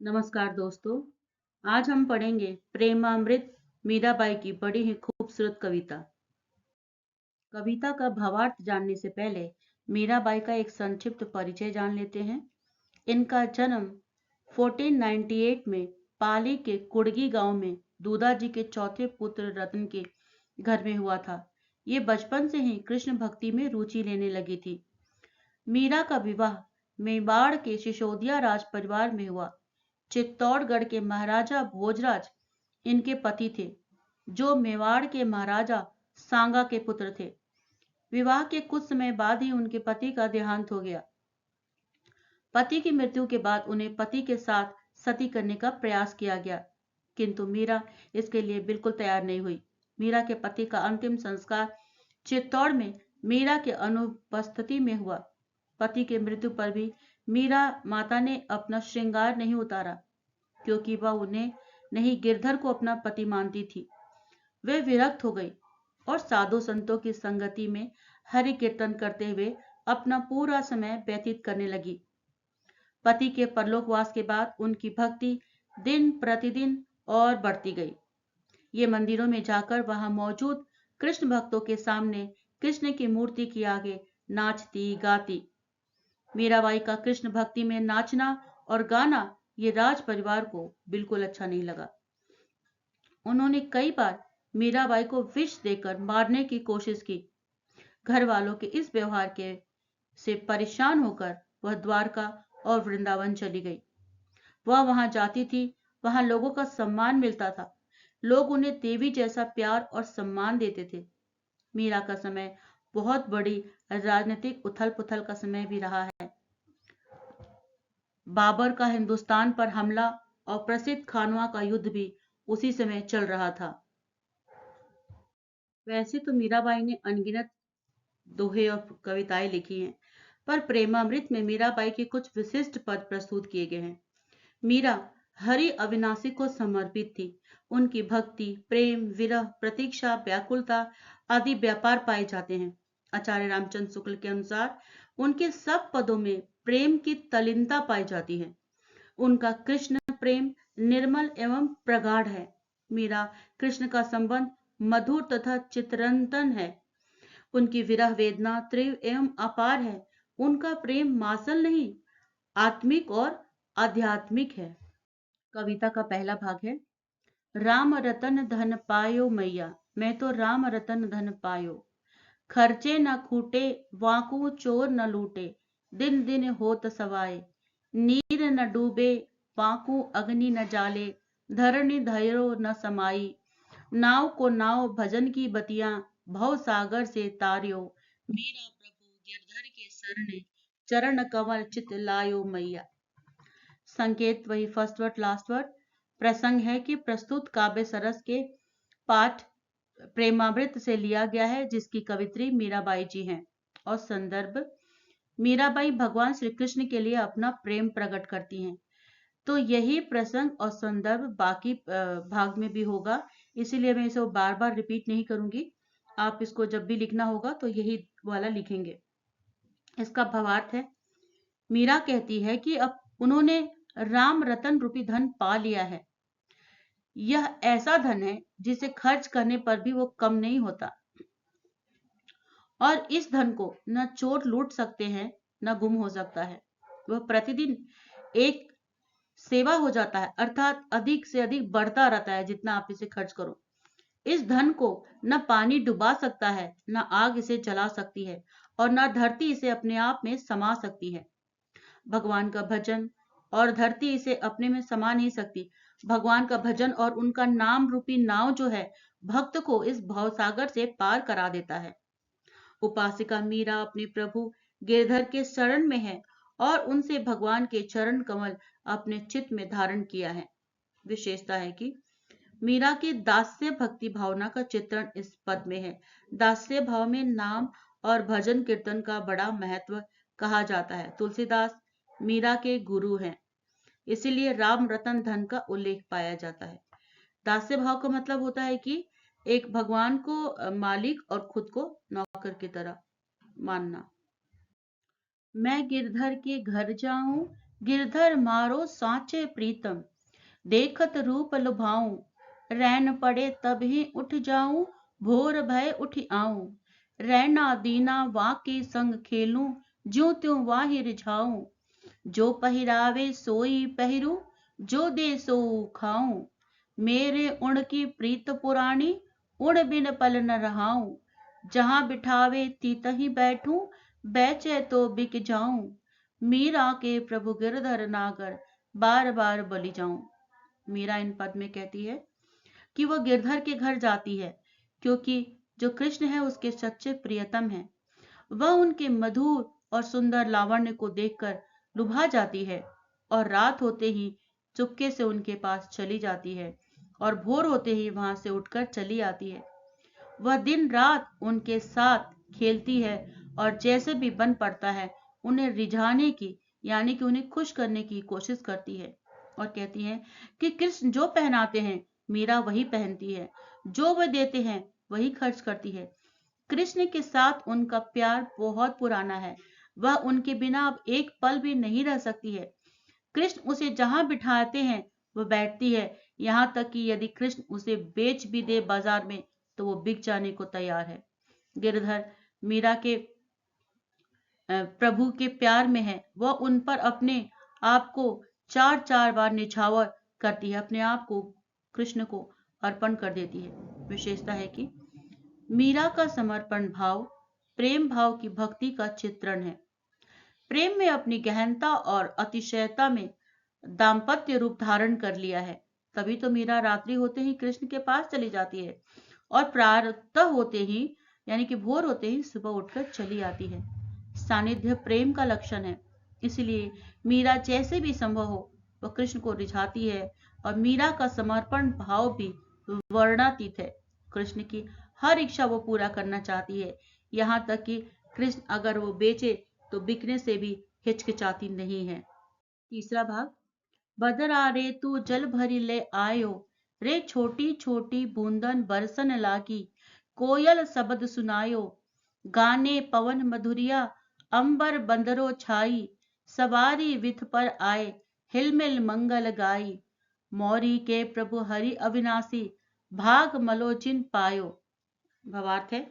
नमस्कार दोस्तों। आज हम पढ़ेंगे प्रेमामृत मीराबाई की बड़ी ही खूबसूरत कविता। कविता का भावार्थ जानने से पहले मीराबाई का एक संक्षिप्त परिचय जान लेते हैं। इनका जन्म 1498 में पाली के कुड़गी गांव में दूधा जी के चौथे पुत्र रतन के घर में हुआ था। ये बचपन से ही कृष्ण भक्ति में रुचि लेने लगी थी। मीरा का विवाह मेवाड़ के सिसोदिया राज परिवार में हुआ। चित्तौड़गढ़ के महाराजा भोजराज इनके पति थे, जो मेवाड़ के महाराजा सांगा के पुत्र थे। विवाह के कुछ समय बाद ही उनके पति का देहांत हो गया। पति की मृत्यु के बाद उन्हें पति के साथ सती करने का प्रयास किया गया, किंतु मीरा इसके लिए बिल्कुल तैयार नहीं हुई। मीरा के पति का अंतिम संस्कार चित्तौड़ में मीरा के अनुपस्थिति में हुआ। पति की मृत्यु पर भी मीरा माता ने अपना श्रृंगार नहीं उतारा, क्योंकि वह उन्हें नहीं गिरधर को अपना पति मानती थी। वे विरक्त हो गई और साधु संतों की संगति में हरि कीर्तन करते हुए अपना पूरा समय व्यतीत करने लगी। पति के परलोकवास के बाद उनकी भक्ति दिन प्रतिदिन और बढ़ती गई। ये मंदिरों में जाकर वहां मौजूद कृष्ण भक्तों के सामने कृष्ण की मूर्ति के आगे नाचती गाती। मीराबाई का कृष्ण भक्ति में नाचना और गाना ये राज परिवार को बिल्कुल अच्छा नहीं लगा। उन्होंने कई बार मीराबाई को विष देकर मारने की कोशिश की। घर वालों के इस व्यवहार के से परेशान होकर वह द्वारका और वृंदावन चली गई। वह वहां जाती थी, वहां लोगों का सम्मान मिलता था। लोग उन्हें देवी जैसा प्यार और सम्मान देते थे। मीरा का समय बहुत बड़ी राजनीतिक उथल पुथल का समय भी रहा है। बाबर का हिंदुस्तान पर हमला और प्रसिद्ध खानवा का युद्ध भी उसी समय चल रहा था। वैसे तो मीराबाई ने अनगिनत दोहे और कविताएं लिखी हैं, पर प्रेमामृत में मीराबाई के कुछ विशिष्ट पद प्रस्तुत किए गए हैं। मीरा हरि अविनाशी को समर्पित थी। उनकी भक्ति, प्रेम, विरह, प्रतीक्षा, व्याकुलता आदि व्यापार पाए जाते हैं। आचार्य रामचंद्र शुक्ल के अनुसार उनके सब पदों में प्रेम की तल्लीनता पाई जाती है। उनका कृष्ण प्रेम निर्मल एवं प्रगाढ़ है। मीरा कृष्ण का संबंध मधुर तथा चित्रंतन है। उनकी विरह वेदना तीव्र एवं अपार है। उनका प्रेम मासल नहीं, आत्मिक और आध्यात्मिक है। कविता का पहला भाग है। राम रतन धन पायो मैया, मैं तो राम रतन धन पायो। खर्चे न खूटे, वाकू चोर न लूटे, दिन दिन होत सवाए। नीर न डूबे, पाकू अग्नि न जाले, धरणी धैर्य न समाई। नाव को नाव भजन की बतियां, भव सागर से तार्यो। मेरा प्रभु गिरधर के सरने, चरण कमल चित लायो मैया। संकेत वही फर्स्ट वर्ड लास्ट वर्ड। प्रसंग है कि प्रस्तुत काव्य सरस के पाठ प्रेमामृत से लिया गया है, जिसकी कवित्री मीराबाई जी हैं। और संदर्भ, मीराबाई भगवान श्री कृष्ण के लिए अपना प्रेम प्रकट करती हैं। तो यही प्रसंग और संदर्भ बाकी भाग में भी होगा, इसीलिए मैं इसे बार बार रिपीट नहीं करूंगी। आप इसको जब भी लिखना होगा तो यही वाला लिखेंगे। इसका भावार्थ है, मीरा कहती है कि अब उन्होंने राम रतन रूपी धन पा लिया है। यह ऐसा धन है जिसे खर्च करने पर भी वो कम नहीं होता, और इस धन को न चोर लूट सकते हैं न गुम हो सकता है। वह प्रतिदिन एक सेवा हो जाता है, अर्थात अधिक से अधिक बढ़ता रहता है जितना आप इसे खर्च करो। इस धन को न पानी डुबा सकता है, न आग इसे जला सकती है, और न धरती इसे अपने आप में समा सकती है। भगवान का भजन और धरती इसे अपने में समा नहीं सकती। भगवान का भजन और उनका नाम रूपी नाव जो है, भक्त को इस भवसागर से पार करा देता है। उपासिका मीरा अपने प्रभु गिरधर के शरण में है और उनसे भगवान के चरण कमल अपने चित्त में धारण किया है। विशेषता है कि मीरा की दास्य भक्ति भावना का चित्रण इस पद में है। दास्य भाव में नाम और भजन कीर्तन का बड़ा महत्व कहा जाता है। तुलसीदास मीरा के गुरु हैं, इसीलिए राम रतन धन का उल्लेख पाया जाता है। दास्य भाव का मतलब होता है कि एक भगवान को मालिक और खुद को नौकर की तरह मानना। मैं गिरधर के घर जाऊं, गिरधर मारो सांचे प्रीतम, देखत रूप लुभाऊं, रैन पड़े तब ही उठ जाऊं, भोर भय उठ आऊं, रैना दीना वाके संग खेलूं, ज्यों त्यों वाहि रिझाऊं, जो पहिरावे सोई पहिरूं, जो दे सो खाऊं, मेरे उण की प्रीत पुरानी, उण बिन पल न रहाऊं, जहां बिठावे तीतहि बैठूं, बैचे तो बिक जाऊं, मीरा के प्रभु गिरधर नागर, बार बार बलि जाऊं। मीरा इन पद में कहती है कि वह गिरधर के घर जाती है, क्योंकि जो कृष्ण है उसके सच्चे प्रियतम है। वह उनके मधुर और सुंदर लावण्य को देखकर लुभा जाती है और रात होते ही चुपके से उनके पास चली जाती है और भोर होते ही वहां से उठकर चली आती है। वह दिन रात उनके साथ खेलती है और जैसे भी बन पड़ता है उन्हें रिझाने की, यानी कि उन्हें खुश करने की कोशिश करती है और कहती है कि कृष्ण जो पहनाते हैं मीरा वही पहनती है, जो वह देते हैं वही खर्च करती है। कृष्ण के साथ उनका प्यार बहुत पुराना है, वह उनके बिना अब एक पल भी नहीं रह सकती है। कृष्ण उसे जहां बिठाते हैं वह बैठती है, यहाँ तक कि यदि कृष्ण उसे बेच भी दे बाजार में तो वो बिक जाने को तैयार है। गिरधर मीरा के प्रभु के प्यार में है, वह उन पर अपने आप को चार चार बार निछावर करती है, अपने आप को कृष्ण को अर्पण कर देती है। विशेषता है कि मीरा का समर्पण भाव प्रेम भाव की भक्ति का चित्रण है। प्रेम में अपनी गहनता और अतिशयता में दाम्पत्य रूप धारण कर लिया है। तभी तो मीरा रात्रि होते ही कृष्ण के पास चली जाती है और प्रातः होते ही, यानी कि भोर होते ही सुबह उठकर चली आती है। सानिध्य प्रेम का लक्षण है, इसलिए मीरा जैसे भी संभव हो वह कृष्ण को रिझाती है और मीरा का समर्पण भाव भी वर्णातीत है। कृष्ण की हर इच्छा वो पूरा करना चाहती है, यहाँ तक कि कृष्ण अगर वो बेचे तो बिकने से भी हिचकिचाती नहीं है। तीसरा भाग। बदरा रे तू जल भरी ले आयो, रे छोटी छोटी बूंदन बरसन लागी, कोयल शब्द सुनायो, गाने पवन मधुरिया, अंबर बंदरो छाई, सवारी विथ पर आए, हिलमिल मंगल गाई, मौरी के प्रभु हरि अविनाशी, भाग मलोचिन पायो। भावार्थ है,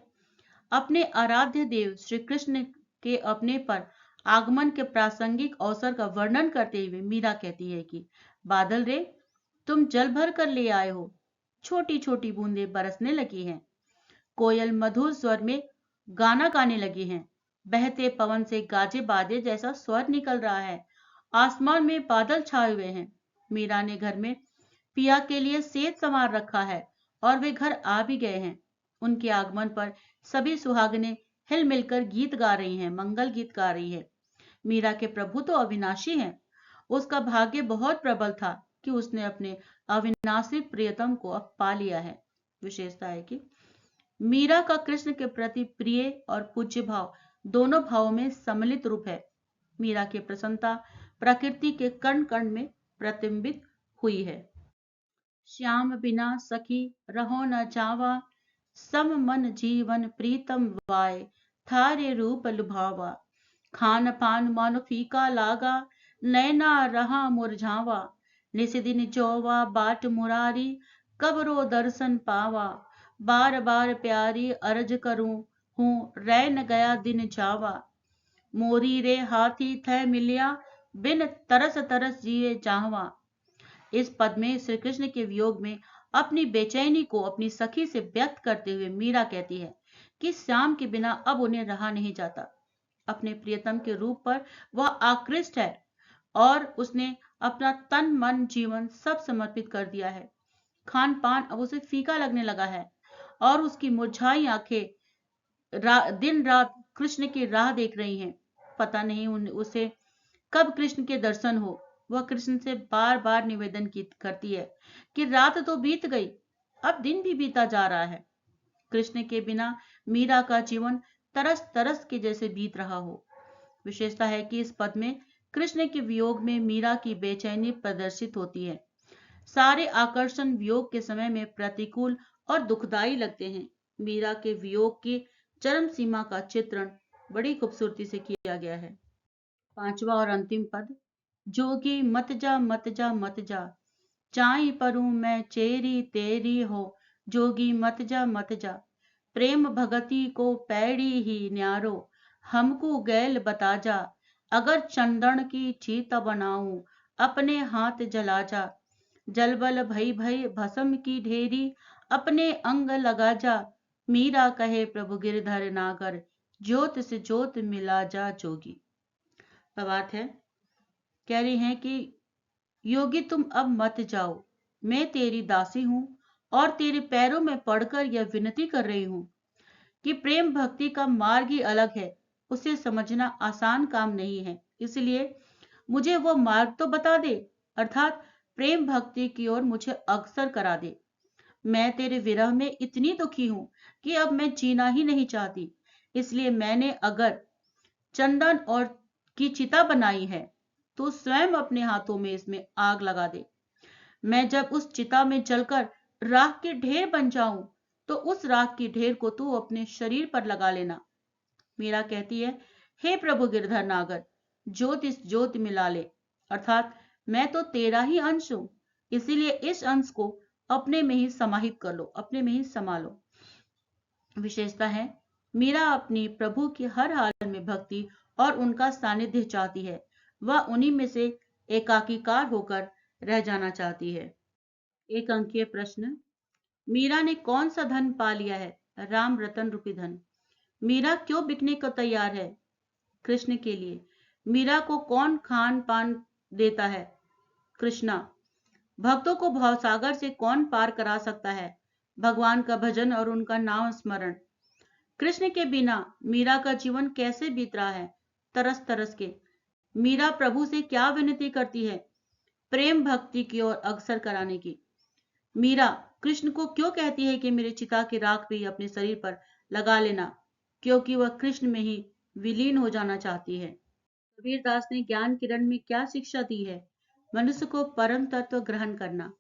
अपने आराध्य देव श्री कृष्ण के अपने पर आगमन के प्रासंगिक अवसर का वर्णन करते हुए मीरा कहती है कि बादल रे, तुम जल भर कर ले आए हो, छोटी छोटी बूंदें बरसने लगी हैं, कोयल मधुर स्वर में गाना गाने लगी हैं, बहते पवन से गाजे बाजे जैसा स्वर निकल रहा है, आसमान में बादल छाए हुए हैं। मीरा ने घर में पिया के लिए सेज संवार रखा है और वे घर आ भी गए हैं। उनके आगमन पर सभी सुहागनें हिल मिलकर गीत गा रही हैं, मंगल गीत गा रही है। मीरा के प्रभु तो अविनाशी हैं। उसका भाग्य बहुत प्रबल था कि उसने अपने अविनाशी प्रियतम को अब पा लिया है। विशेषता है कि मीरा का कृष्ण के प्रति प्रिय और पूज्य भाव दोनों भावों में सम्मिलित रूप है। मीरा की प्रसन्नता प्रकृति के कण कण में प्रतिबिंबित हुई है। श्याम बिना सखी रहो न जावा, सम मन जीवन प्रीतम वाय, थारे रूप लुभावा, खान पान मन फीका लागा, नैना रहा मुरझावा, निस दिन जोवा बाट मुरारी, कब रो दर्शन पावा, बार बार प्यारी अर्ज करूं हूँ, रैन गया दिन जावा, मोरी रे हाथी थे मिलिया, बिन तरस तरस जिए जावा। इस पद में श्री कृष्ण के वियोग में अपनी बेचैनी को अपनी सखी से व्यक्त करते हुए मीरा कहती है कि श्याम के बिना अब उन्हें रहा नहीं जाता। अपने प्रियतम के रूप पर वह आकृष्ट है और उसने अपना तन मन जीवन सब समर्पित कर दिया है। खान पान अब उसे फीका लगने लगा है और उसकी मुरझाई आंखें दिन रात कृष्ण की राह देख रही हैं। पता नहीं उसे कब कृष्ण के दर्शन हो। वह कृष्ण से बार बार निवेदन करती है कि रात तो बीत गई, अब दिन भी बीता जा रहा है। कृष्ण के बिना मीरा का जीवन तरस तरस के जैसे बीत रहा हो। विशेषता है कि इस पद में कृष्ण के वियोग में मीरा की बेचैनी प्रदर्शित होती है। सारे आकर्षण वियोग के समय में प्रतिकूल और दुखदायी लगते हैं। मीरा के वियोग की चरम सीमा का चित्रण बड़ी खूबसूरती से किया गया है। पांचवा और अंतिम पद। जोगी मत जा मत जा मत जा, चाई परूं मैं चेरी तेरी हो, जोगी मत जा मत जा। प्रेम भगति को पैड़ी ही न्यारो, हमको गैल बता जा। अगर चंदन की चीता बनाऊं, अपने हाथ जला जा। जलबल भई भई भस्म की ढेरी, अपने अंग लगा जा। मीरा कहे प्रभु गिरधर नागर, ज्योत से ज्योत मिला जा जोगी। बात है, कह रही हैं कि योगी तुम अब मत जाओ, मैं तेरी दासी हूं और तेरे पैरों में पड़कर यह विनती कर रही हूं कि प्रेम भक्ति का मार्ग ही अलग है, उसे समझना आसान काम नहीं है। इसलिए मुझे वो मार्ग तो बता दे, अर्थात प्रेम भक्ति की ओर मुझे अग्रसर करा दे। मैं तेरे विरह में इतनी दुखी हूं कि अब मैं जीना ही नहीं चाहती। इसलिए मैंने अगर चंदन और की चिता बनाई है तो स्वयं अपने हाथों में इसमें आग लगा दे। मैं जब उस चिता में जलकर राख के ढेर बन जाऊं तो उस राख की ढेर को तू अपने शरीर पर लगा लेना। मीरा कहती है, हे प्रभु गिरधर नागर, ज्योत इस ज्योत मिला ले, अर्थात मैं तो तेरा ही अंश हूं, इसीलिए इस अंश को अपने में ही समाहित कर लो, अपने में ही समा लो। विशेषता है, मीरा अपनी प्रभु की हर हाल में भक्ति और उनका सानिध्य चाहती है। वह उन्हीं में से एकाकीकार होकर रह जाना चाहती है। एक अंकीय प्रश्न, मीरा ने कौन सा धन पा लिया है? राम रतन रूपी धन। मीरा क्यों बिकने को तैयार है? कृष्ण के लिए। मीरा को कौन खान पान देता है? कृष्णा। भक्तों को भवसागर से कौन पार करा सकता है? भगवान का भजन और उनका नाम स्मरण। कृष्ण के बिना मीरा का जीवन कैसे बीत रहा है? तरस तरस के। मीरा प्रभु से क्या विनती करती है? प्रेम भक्ति की ओर अग्रसर कराने की। मीरा कृष्ण को क्यों कहती है कि मेरे चिता की राख भी अपने शरीर पर लगा लेना? क्योंकि वह कृष्ण में ही विलीन हो जाना चाहती है। कबीर दास ने ज्ञान किरण में क्या शिक्षा दी है? मनुष्य को परम तत्व ग्रहण करना।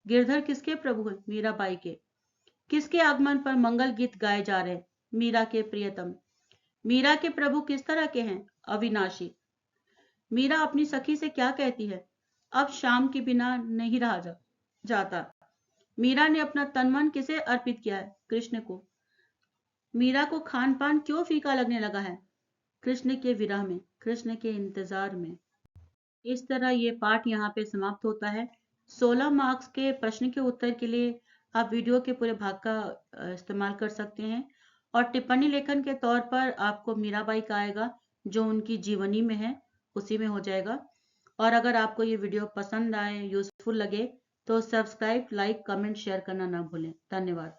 गिरधर किसके प्रभु हैं? मीराबाई के। किसके आगमन पर मंगल गीत गाए जा रहे? मीरा के प्रियतम। मीरा के प्रभु किस तरह के हैं? अविनाशी। मीरा अपनी सखी से क्या कहती है? अब शाम के बिना नहीं रहा जाता। मीरा ने अपना तन मन किसे अर्पित किया है? कृष्ण को। मीरा को खान पान क्यों फीका लगने लगा है? कृष्ण के विरह में, कृष्ण के इंतजार में। इस तरह ये पाठ यहाँ पे समाप्त होता है। 16 मार्क्स के प्रश्न के उत्तर के लिए आप वीडियो के पूरे भाग का इस्तेमाल कर सकते हैं और टिप्पणी लेखन के तौर पर आपको मीराबाई का आएगा जो उनकी जीवनी में है, उसी में हो जाएगा। और अगर आपको ये वीडियो पसंद आए, यूजफुल लगे तो सब्सक्राइब, लाइक, कमेंट, शेयर करना ना भूलें। धन्यवाद।